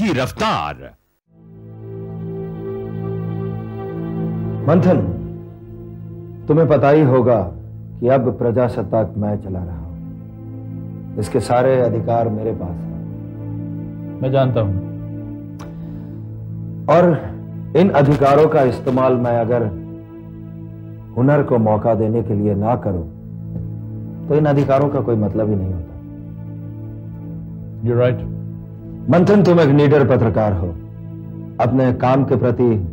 की रफ्तार। मंथन, तुम्हें पता ही होगा कि अब प्रजासत्ताक मैं चला रहा हूं। इसके सारे अधिकार मेरे पास हैं। मैं जानता हूं। और इन अधिकारों का इस्तेमाल मैं अगर हुनर को मौका देने के लिए ना करूं तो इन अधिकारों का कोई मतलब ही नहीं होता। You're right. मंथन, तुम एक निडर पत्रकार हो। अपने काम के प्रति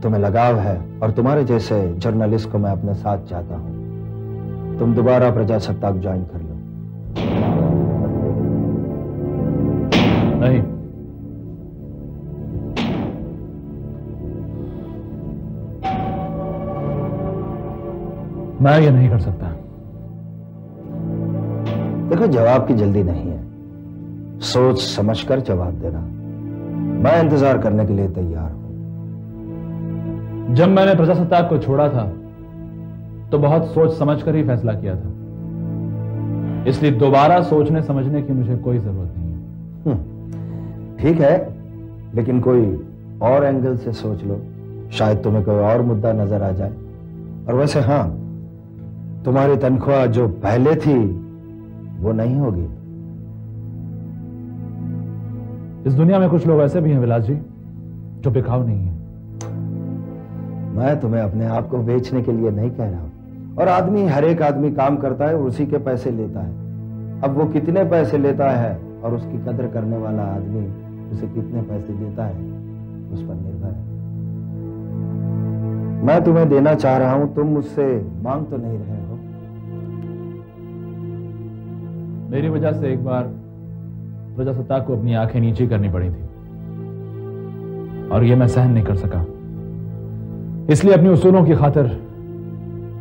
तुम्हें लगाव है और तुम्हारे जैसे जर्नलिस्ट को मैं अपने साथ चाहता हूं। तुम दोबारा प्रजासत्ताक ज्वाइन कर लो। नहीं, मैं ये नहीं कर सकता। देखो, जवाब की जल्दी नहीं है, सोच समझकर जवाब देना। मैं इंतजार करने के लिए तैयार हूं। जब मैंने प्रजासत्ताक को छोड़ा था तो बहुत सोच समझकर ही फैसला किया था, इसलिए दोबारा सोचने समझने की मुझे कोई जरूरत नहीं है। ठीक है, लेकिन कोई और एंगल से सोच लो, शायद तुम्हें कोई और मुद्दा नजर आ जाए। और वैसे हां, तुम्हारी तनख्वाह जो पहले थी वो नहीं होगी। इस दुनिया में कुछ लोग ऐसे भी हैं विलास जी जो बिकाऊ नहीं है। मैं तुम्हें अपने आप को बेचने के लिए नहीं कह रहा हूं। और आदमी, हर एक आदमी काम करता है और उसी के पैसे लेता है। अब वो कितने पैसे लेता है और उसकी कदर करने वाला आदमी उसे कितने पैसे देता है उस पर निर्भर है। मैं तुम्हें देना चाह रहा हूं, तुम मुझसे मांग तो नहीं रहे हो। मेरी वजह से एक बार प्रजासत्ताक को अपनी आंखें नीची करनी पड़ी थी और ये मैं सहन नहीं कर सका। इसलिए अपनी उसूलों की खातिर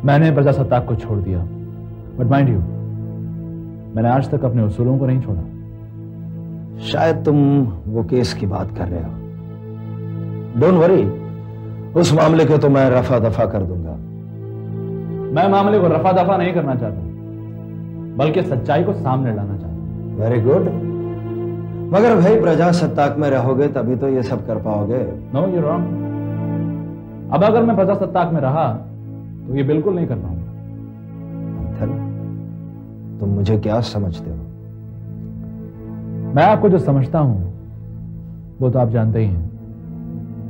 मैंने प्रजासत्ताक को छोड़ दिया। बट माइंड यू, मैंने आज तक अपने उसूलों को नहीं छोड़ा। शायद तुम वो केस की बात कर रहे हो। डोंट वरी, उस मामले को तो मैं रफा दफा कर दूंगा। मैं मामले को रफा दफा नहीं करना चाहता, बल्कि सच्चाई को सामने लाना चाहता हूं। Very good. मगर भाई, प्रजासत्ताक में रहोगे तभी तो ये सब कर पाओगे। No, you wrong. अब अगर मैं प्रजासत्ताक में रहा तो ये बिल्कुल नहीं कर पाऊंगा। मंथन, तुम मुझे क्या समझते हो? मैं आपको जो समझता हूं वो तो आप जानते ही हैं।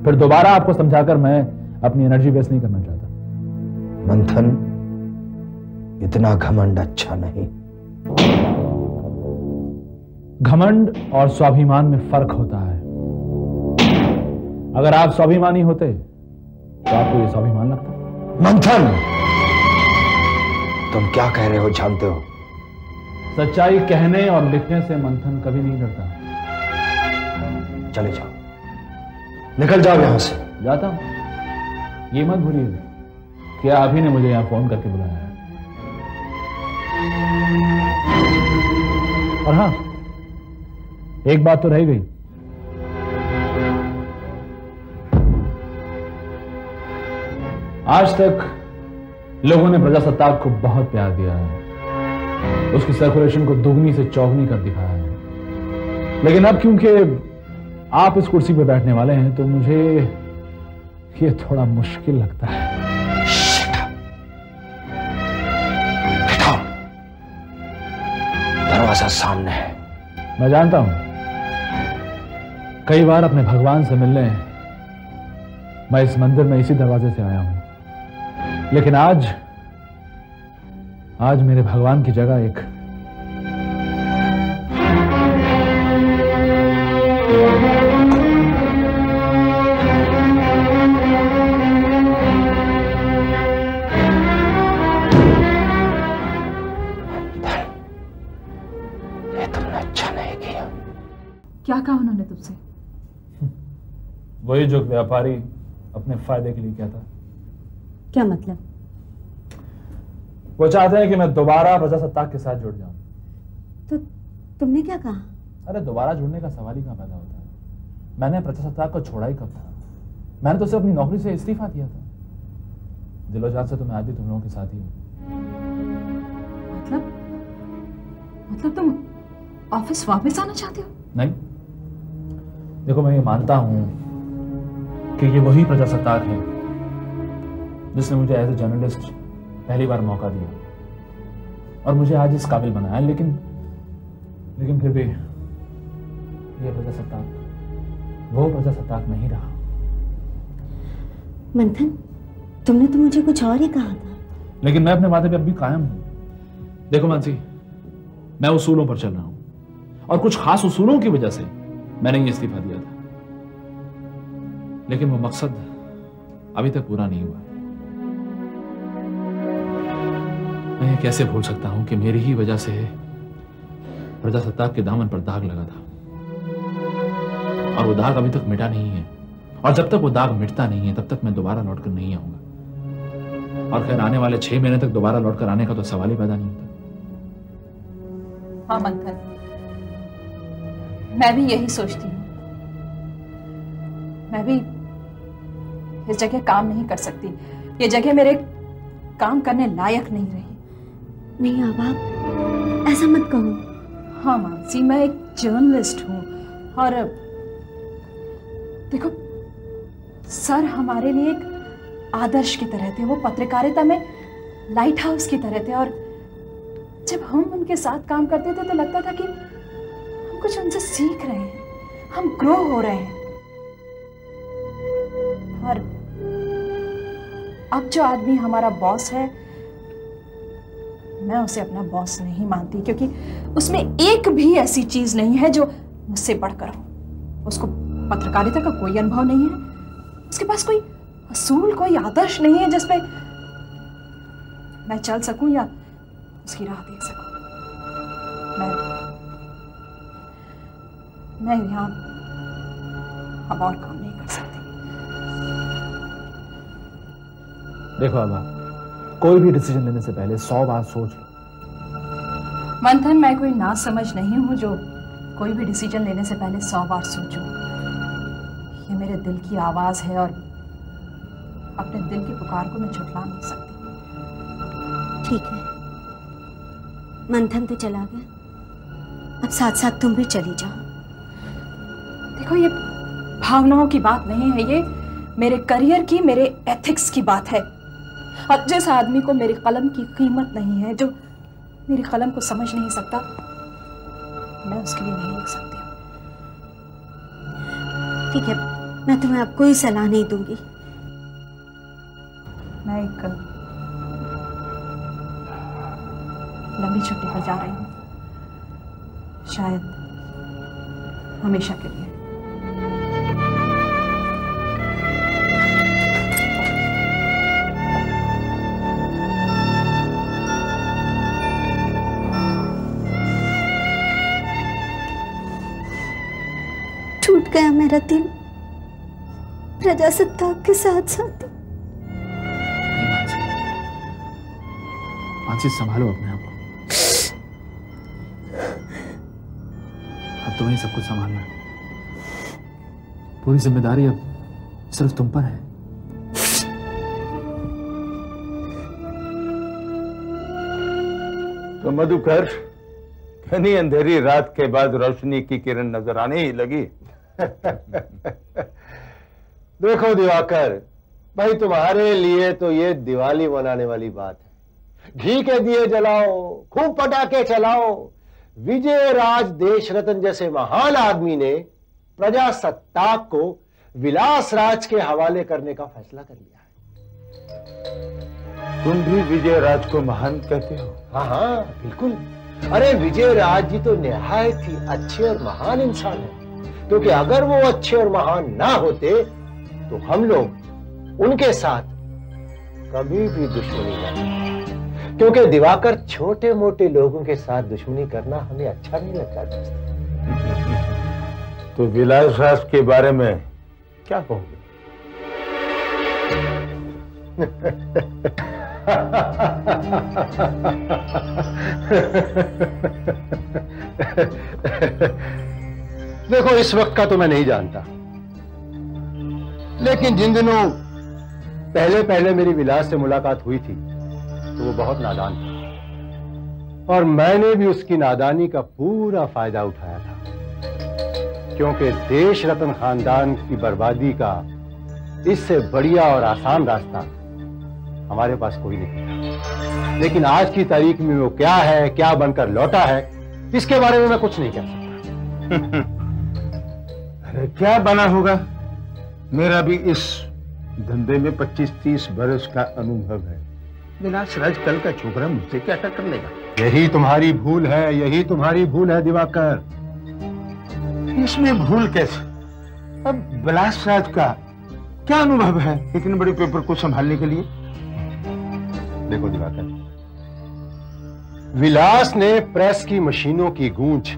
फिर दोबारा आपको समझाकर मैं अपनी एनर्जी वेस्ट नहीं करना चाहता। मंथन, इतना घमंड अच्छा नहीं। घमंड और स्वाभिमान में फर्क होता है। अगर आप स्वाभिमानी होते तो आपको ये स्वाभिमान लगता। मंथन, तुम क्या कह रहे हो जानते हो? सच्चाई कहने और लिखने से मंथन कभी नहीं डरता। चले जाओ, निकल जाओ यहां से। जाता हूं। ये मत भूलिएगा कि आप ही ने मुझे यहां फोन करके बुलाया है। और हां, एक बात तो रह गई। आज तक लोगों ने प्रजासत्ताक को बहुत प्यार दिया है, उसकी सर्कुलेशन को दुगनी से चौगनी कर दिखाया है। लेकिन अब क्योंकि आप इस कुर्सी पर बैठने वाले हैं तो मुझे ये थोड़ा मुश्किल लगता है। दरवाजा सामने है। मैं जानता हूं, कई बार अपने भगवान से मिलने मैं इस मंदिर में इसी दरवाजे से आया हूं, लेकिन आज मेरे भगवान की जगह एक ये तुमने अच्छा नहीं किया। क्या कहा उन्होंने तुमसे? वही जो व्यापारी अपने फायदे के लिए कहता है। क्या मतलब? वो चाहते हैं कि मैं दोबारा प्रजासत्ताक के साथ जुड़ जाऊं। तो तुमने क्या कहा? अरे दोबारा जुड़ने का सवाल ही कहां पैदा होता है। मैंने प्रजासत्ताक को छोड़ा ही कब था? मैंने तो सिर्फ अपनी नौकरी से इस्तीफा दिया था। दिलो जान से तो मैं आज भी तुम लोगों के साथ ही हूं। मतलब तुम ऑफिस वापस आना चाहते हो? नहीं, देखो, मैं ये मानता हूं कि ये वही प्रजासत्ताक है जिसने मुझे एज ए जर्नलिस्ट पहली बार मौका दिया और मुझे आज इस काबिल बनाया, लेकिन फिर भी ये प्रजासत्ताक वो प्रजासत्ताक नहीं रहा। मंथन, तुमने तो मुझे कुछ और ही कहा था। लेकिन मैं अपने वादे पे अब भी कायम हूं। देखो मानसी, मैं उसूलों पर चल रहा हूं और कुछ खास उसूलों की वजह से मैंने ये इस्तीफा दिया था, लेकिन वो मकसद अभी तक पूरा नहीं हुआ। मैं ये कैसे भूल सकता हूं कि मेरी ही वजह से प्रजासत्ताक के दामन पर दाग लगा था और वो दाग अभी तक मिटा नहीं है, और जब तक वो दाग मिटता नहीं है तब तक मैं दोबारा लौटकर नहीं आऊंगा। और खैर, आने वाले 6 महीने तक दोबारा लौटकर आने का तो सवाल ही पैदा नहीं होता। हाँ मंथन, मैं भी यही सोचती हूँ। मैं भी इस जगह काम नहीं कर सकती। ये जगह मेरे काम करने लायक नहीं रही। नहीं आबाब, ऐसा मत कहो। हाँ मानसी, मैं एक जर्नलिस्ट हूँ और देखो, सर हमारे लिए एक आदर्श की तरह थे। वो पत्रकारिता में लाइट हाउस की तरह थे और जब हम उनके साथ काम करते थे तो लगता था कि हम कुछ उनसे सीख रहे हैं, हम ग्रो हो रहे हैं। और अब जो आदमी हमारा बॉस है, मैं उसे अपना बॉस नहीं मानती, क्योंकि उसमें एक भी ऐसी चीज नहीं है जो मुझसे बढ़कर हो। उसको पत्रकारिता का कोई अनुभव नहीं है, उसके पास कोई असूल, कोई आदर्श नहीं है जिसपे मैं चल सकूं या उसकी राह देख सकूं। मैं यहां अब और काम नहीं कर सकती। देखो अब कोई भी डिसीजन लेने से पहले 100 बार सोच लो। मंथन, मैं कोई ना समझ नहीं हूं जो कोई भी डिसीजन लेने से पहले 100 बार सोचूं। ये मेरे दिल की आवाज है और अपने दिल की पुकार को मैं झुठला नहीं सकती। ठीक है, मंथन तो चला गया, अब साथ साथ तुम भी चली जाओ। देखो, ये भावनाओं की बात नहीं है, ये मेरे करियर की, मेरे एथिक्स की बात है। और जिस आदमी को मेरी कलम की कीमत नहीं है, जो मेरी कलम को समझ नहीं सकता, मैं उसके लिए नहीं लिख सकती हूँ। ठीक है, मैं तुम्हें अब कोई सलाह नहीं दूंगी। मैं एक लंबी छुट्टी पर जा रही हूँ, शायद हमेशा के लिए। टूट गया मेरा दिल प्रजासत्ताक के साथ साथ। मानसी, संभालो अपने आप को। अब तुम्हें सब कुछ संभालना है। पूरी जिम्मेदारी अब सिर्फ तुम पर है। तो मधुकर, घनी अंधेरी रात के बाद रोशनी की किरण नजर आने ही लगी। देखो दिवाकर भाई, तुम्हारे लिए तो ये दिवाली मनाने वाली बात है। घी के दिए जलाओ, खूब पटाखे चलाओ। विजय राज देश रत्न जैसे महान आदमी ने प्रजासत्ताक को विलास राज के हवाले करने का फैसला कर लिया है। तुम भी विजय राज को महान कहते हो? हाँ हाँ बिल्कुल। अरे विजय राज जी तो निहायत ही अच्छे और महान इंसान है, क्योंकि अगर वो अच्छे और महान ना होते तो हम लोग उनके साथ कभी भी दुश्मनी ना करते। क्योंकि दिवाकर, छोटे मोटे लोगों के साथ दुश्मनी करना हमें अच्छा नहीं लगता दोस्त। तो विलास राज के बारे में क्या कहोगे? देखो, इस वक्त का तो मैं नहीं जानता, लेकिन जिन दिनों पहले पहले मेरी विलास से मुलाकात हुई थी तो वो बहुत नादान था और मैंने भी उसकी नादानी का पूरा फायदा उठाया था। क्योंकि देश रत्न खानदान की बर्बादी का इससे बढ़िया और आसान रास्ता हमारे पास कोई नहीं था। लेकिन आज की तारीख में वो क्या है, क्या बनकर लौटा है, इसके बारे में मैं कुछ नहीं कह सकता। अरे क्या बना होगा, मेरा भी इस धंधे में 25-30 बरस का अनुभव है। विलास राज कल का छोकरा मुझसे क्या टक्कर लेगा? यही तुम्हारी भूल है, यही तुम्हारी भूल है दिवाकर। इसमें भूल कैसे? अब विलास राज का क्या अनुभव है इतने बड़े पेपर को संभालने के लिए? देखो दिवाकर, विलास ने प्रेस की मशीनों की गूंज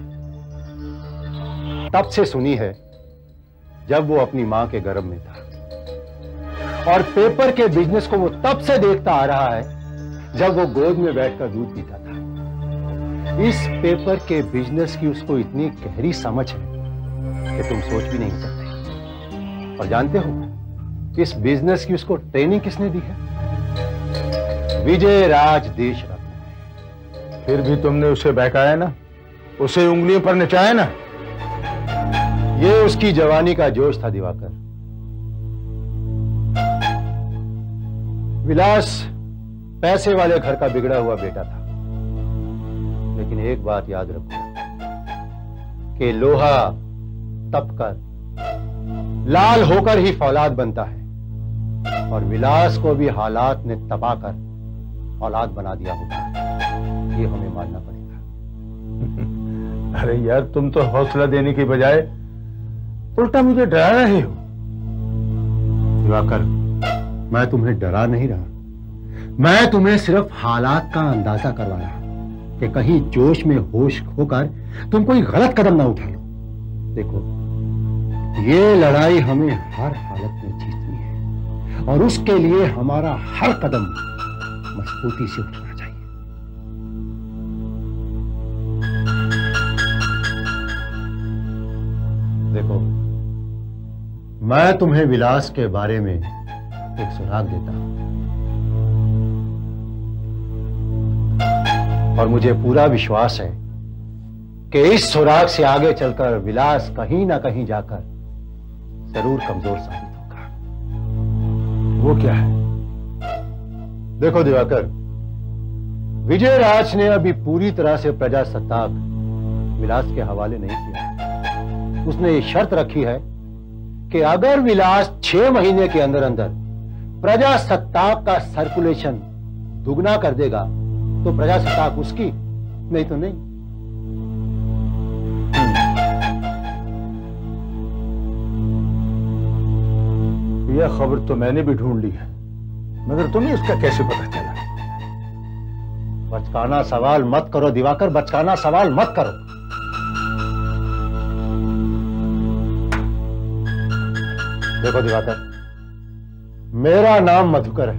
तब से सुनी है जब वो अपनी मां के गर्भ में था, और पेपर के बिजनेस को वो तब से देखता आ रहा है जब वो गोद में बैठकर दूध पीता था। इस पेपर के बिजनेस की उसको इतनी गहरी समझ है कि तुम सोच भी नहीं सकते। और जानते हो इस बिजनेस की उसको ट्रेनिंग किसने दी है? विजय राज देश रत्न। फिर भी तुमने उसे बहकाया ना, उसे उंगलियों पर नचाया ना। ये उसकी जवानी का जोश था दिवाकर। विलास पैसे वाले घर का बिगड़ा हुआ बेटा था, लेकिन एक बात याद रखो कि लोहा तपकर लाल होकर ही फौलाद बनता है, और विलास को भी हालात ने तपाकर औलाद बना दिया होता है। ये हमें मानना पड़ेगा। अरे यार, तुम तो हौसला देने की बजाय उल्टा मुझे डरा रहे हो। दिवाकर, मैं तुम्हें डरा नहीं रहा, मैं तुम्हें सिर्फ हालात का अंदाजा करवा रहा कि कहीं जोश में होश खोकर तुम कोई गलत कदम ना उठा लो। देखो, ये लड़ाई हमें हर हालत में जीतनी है, और उसके लिए हमारा हर कदम मजबूती से उठना चाहिए। देखो, मैं तुम्हें विलास के बारे में एक सुराग देता हूं, और मुझे पूरा विश्वास है कि इस सुराग से आगे चलकर विलास कहीं ना कहीं जाकर जरूर कमजोर साबित होगा। वो क्या है? देखो दिवाकर, विजय राज ने अभी पूरी तरह से प्रजासत्ताक विलास के हवाले नहीं किया। उसने ये शर्त रखी है कि अगर विलास 6 महीने के अंदर अंदर प्रजासत्ताक का सर्कुलेशन दुगना कर देगा तो प्रजासत्ताक उसकी, नहीं तो नहीं। यह खबर तो मैंने भी ढूंढ ली है, मगर तुम्हें इसका कैसे पता चला? बचकाना सवाल मत करो दिवाकर, बचकाना सवाल मत करो। देखो दिवाकर, मेरा नाम मधुकर है,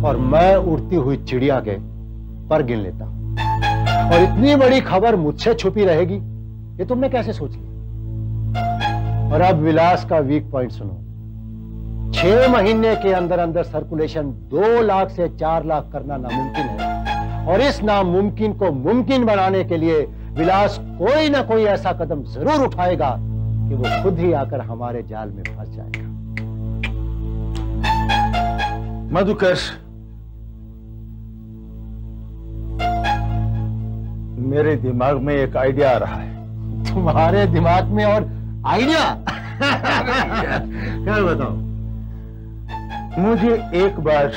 और मैं उड़ती हुई चिड़िया के पर गिन लेता हूं, और इतनी बड़ी खबर मुझसे छुपी रहेगी ये तुमने कैसे सोच लिया? और अब विलास का वीक पॉइंट सुनो। 6 महीने के अंदर अंदर सर्कुलेशन 2 लाख से 4 लाख करना नामुमकिन है, और इस नामुमकिन को मुमकिन बनाने के लिए विलास कोई ना कोई ऐसा कदम जरूर उठाएगा कि वो खुद ही आकर हमारे जाल में फंस जाएगा। मधुकर, मेरे दिमाग में एक आइडिया आ रहा है। तुम्हारे दिमाग में और आइडिया? क्या बताओ? मुझे एक बार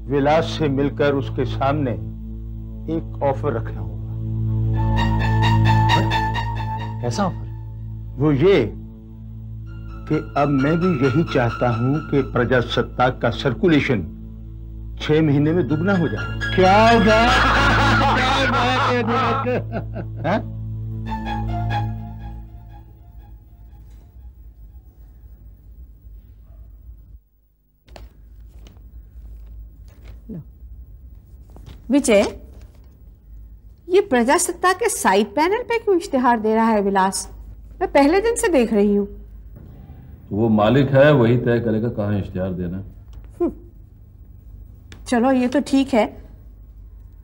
विलास से मिलकर उसके सामने एक ऑफर रखना होगा। कैसा ऑफर? वो ये कि अब मैं भी यही चाहता हूं कि प्रजासत्ताक का सर्कुलेशन 6 महीने में दुगना हो जाए। क्या बात है? विजय, ये प्रजासत्ताक के साइड पैनल पे क्यों इश्तिहार दे रहा है विलास? मैं पहले दिन से देख रही हूँ। वो मालिक है, वही तय करेगा कहाँ इश्तिहार देना। चलो ये तो ठीक है,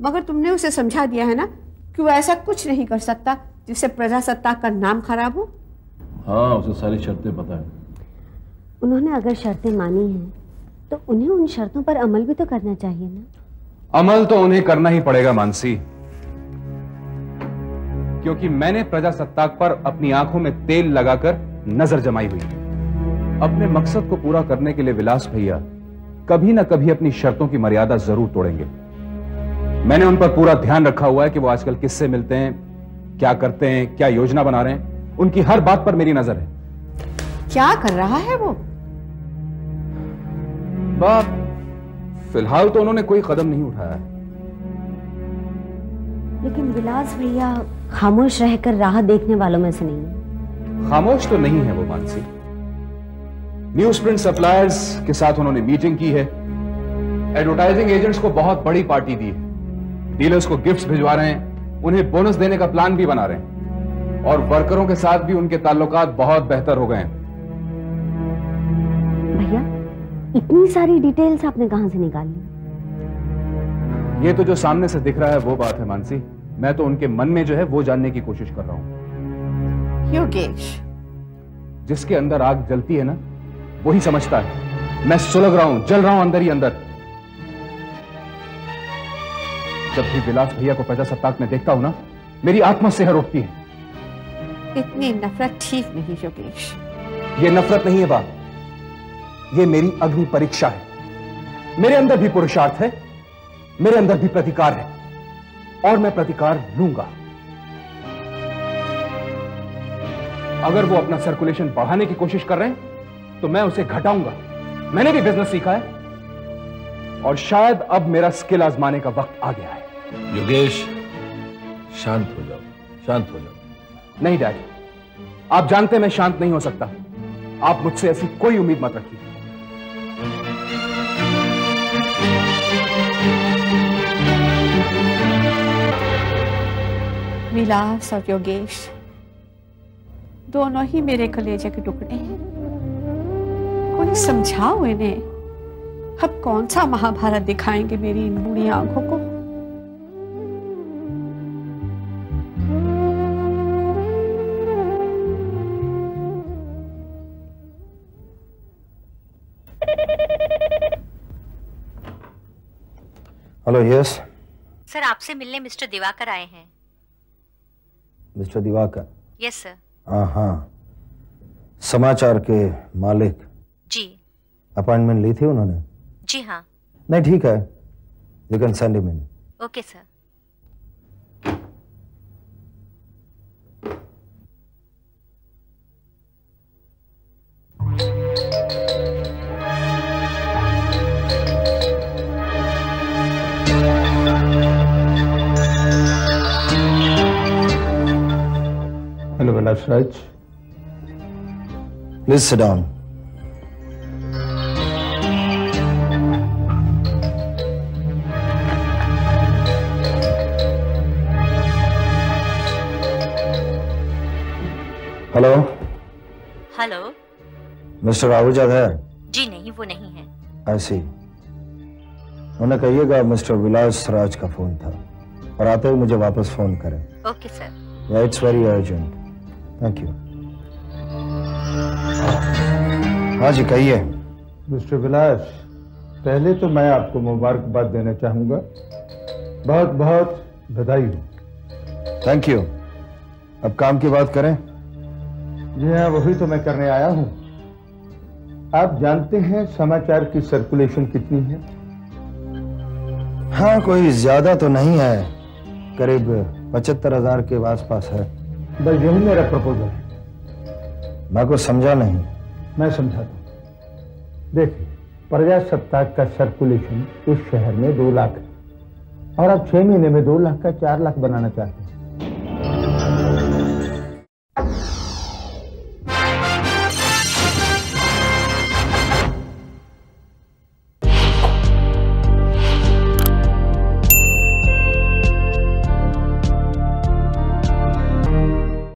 मगर तुमने उसे समझा दिया है ना कि वो ऐसा कुछ नहीं कर सकता जिससे प्रजासत्ताक का नाम खराब हो। हाँ, उसे सारी शर्तें पता है। उन्होंने अगर शर्तें मानी हैं तो उन्हें उन शर्तों पर अमल भी तो करना चाहिए ना। अमल तो उन्हें करना ही पड़ेगा मानसी, क्योंकि मैंने प्रजासत्ताक पर अपनी आंखों में तेल लगाकर नजर जमाई हुई है। अपने मकसद को पूरा करने के लिए विलास भैया कभी ना कभी अपनी शर्तों की मर्यादा जरूर तोड़ेंगे। मैंने उन पर पूरा ध्यान रखा हुआ है कि वो आजकल किससे मिलते हैं, क्या करते हैं, क्या योजना बना रहे हैं। उनकी हर बात पर मेरी नजर है। क्या कर रहा है वो? बाप, फिलहाल तो उन्होंने कोई कदम नहीं उठाया है। लेकिन विलास भैया खामोश रहकर राह देखने वालों में से नहीं है। खामोश तो नहीं है वो मानसी। न्यूज प्रिंट सप्लायर्स के साथ उन्होंने मीटिंग की है, एडवर्टाइजिंग एजेंट्स को बहुत बड़ी पार्टी दी है, डीलर्स को गिफ्ट्स भिजवा रहे हैं, उन्हें बोनस देने का प्लान भी बना रहे हैं, और वर्करों के साथ भी उनके ताल्लुकात बहुत बेहतर हो गए हैं। भैया, इतनी सारी डिटेल्स आपने कहां से निकाल ली? ये तो जो सामने से दिख रहा है वो बात है मानसी। मैं तो उनके मन में जो है वो जानने की कोशिश कर रहा हूं। योगेश, जिसके अंदर आग जलती है ना, वही समझता है। मैं सुलग रहा हूं, जल रहा हूं अंदर ही अंदर। जब भी विलास भैया को प्रजासत्ताक में देखता हूं ना, मेरी आत्मा सिहर उठती है। इतनी नफरत ठीक नहीं योगेश। ये नफरत नहीं है बाप, ये मेरी अग्नि परीक्षा है। मेरे अंदर भी पुरुषार्थ है, मेरे अंदर भी प्रतिकार है, और मैं प्रतिकार लूंगा। अगर वो अपना सर्कुलेशन बढ़ाने की कोशिश कर रहे हैं तो मैं उसे घटाऊंगा। मैंने भी बिजनेस सीखा है, और शायद अब मेरा स्किल आजमाने का वक्त आ गया है। योगेश, शांत हो जाओ, शांत हो जाओ। नहीं डैड, आप जानते हैं मैं शांत नहीं हो सकता। आप मुझसे ऐसी कोई उम्मीद मत रखिए। विलास और योगेश दोनों ही मेरे कलेजे के टुकड़े हैं। कोई समझाओ इन्हें, अब कौन सा महाभारत दिखाएंगे मेरी इन बूढ़ी आंखों को। हेलो, यस सर, आपसे मिलने मिस्टर दिवाकर आए हैं। मिस्टर दिवाकर? Yes sir. हाँ, समाचार के मालिक। जी। अपॉइंटमेंट ली थी उन्होंने? जी हाँ। नहीं, ठीक है, you can send him in. Okay sir. Hello Vilas Raj, please sit down. Hello. Hello. Mister Ahuja है? जी नहीं, वो नहीं है। ऐसी उन्हें कहिएगा मिस्टर विलास राज का फोन था, और आते ही मुझे वापस फोन करें। Okay sir. It's very urgent. Thank you. हाँ जी, कहिए। मिस्टर विलास, पहले तो मैं आपको मुबारकबाद देना चाहूंगा। बहुत बहुत बधाई हो। Thank you. अब काम की बात करें। जी हाँ, वही तो मैं करने आया हूं। आप जानते हैं समाचार की सर्कुलेशन कितनी है? हाँ, कोई ज्यादा तो नहीं है, करीब 75,000 के आसपास है। बस यही मेरा प्रपोजल है। मैं कुछ समझा नहीं। मैं समझाता हूं। देखिए, प्रजासत्ताक का सर्कुलेशन इस शहर में 2 लाख है, और आप 6 महीने में 2 लाख का 4 लाख बनाना चाहते हैं।